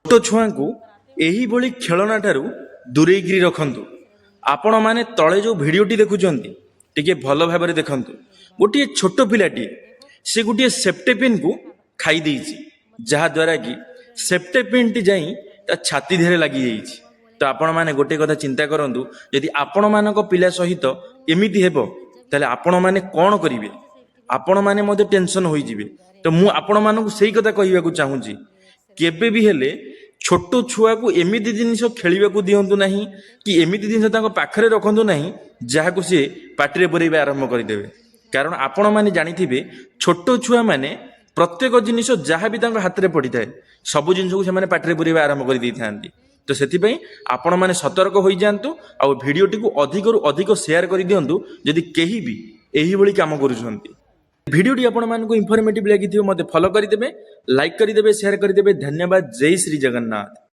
ଛୋଟ ଛୁଆଙ୍କୁ ଏହିଭଳି ଖେଳନା ଠାରୁ ଦୂରେଇକିରି ରଖନ୍ତୁ। ଆପଣମାନେ ତଳେ ଯେଉଁ ଭିଡ଼ିଓଟି ଦେଖୁଛନ୍ତି ଟିକେ ଭଲ ଭାବରେ ଦେଖନ୍ତୁ। ଗୋଟିଏ ଛୋଟ ପିଲାଟିଏ ସେ ଗୋଟିଏ ସେପ୍ଟେପିନ୍କୁ ଖାଇ ଦେଇଛି, ଯାହାଦ୍ୱାରା କି ସେପ୍ଟେପିନ୍ଟି ଯାଇ ତା ଛାତି ଦେହରେ ଲାଗିଯାଇଛି। ତ ଆପଣମାନେ ଗୋଟିଏ କଥା ଚିନ୍ତା କରନ୍ତୁ, ଯଦି ଆପଣମାନଙ୍କ ପିଲା ସହିତ ଏମିତି ହେବ ତାହେଲେ ଆପଣମାନେ କ'ଣ କରିବେ? ଆପଣମାନେ ମଧ୍ୟ ଟେନସନ୍ ହୋଇଯିବେ। ତ ମୁଁ ଆପଣମାନଙ୍କୁ ସେଇ କଥା କହିବାକୁ ଚାହୁଁଛି, କେବେ ବି ହେଲେ ଛୋଟ ଛୁଆକୁ ଏମିତି ଜିନିଷ ଖେଳିବାକୁ ଦିଅନ୍ତୁ ନାହିଁ, କି ଏମିତି ଜିନିଷ ତାଙ୍କ ପାଖରେ ରଖନ୍ତୁ ନାହିଁ ଯାହାକୁ ସିଏ ପାଟିରେ ପୁରେଇବା ଆରମ୍ଭ କରିଦେବେ। କାରଣ ଆପଣମାନେ ଜାଣିଥିବେ ଛୋଟ ଛୁଆମାନେ ପ୍ରତ୍ୟେକ ଜିନିଷ ଯାହା ବି ତାଙ୍କ ହାତରେ ପଡ଼ିଥାଏ ସବୁ ଜିନିଷକୁ ସେମାନେ ପାଟିରେ ପୁରେଇବା ଆରମ୍ଭ କରିଦେଇଥାନ୍ତି। ତ ସେଥିପାଇଁ ଆପଣମାନେ ସତର୍କ ହୋଇଯାଆନ୍ତୁ, ଆଉ ଭିଡ଼ିଓଟିକୁ ଅଧିକରୁ ଅଧିକ ସେୟାର କରିଦିଅନ୍ତୁ ଯଦି କେହି ବି ଏହିଭଳି କାମ କରୁଛନ୍ତି। ଭିଡ଼ିଓଟି ଆପଣମାନଙ୍କୁ ଇନଫର୍ମେଟିଭ୍ ଲାଗିଥିବ ମୋତେ ଫଲୋ କରିଦେବେ, ଲାଇକ୍ କରିଦେବେ, ସେୟାର କରିଦେବେ। ଧନ୍ୟବାଦ। ଜୟ ଶ୍ରୀ ଜଗନ୍ନାଥ।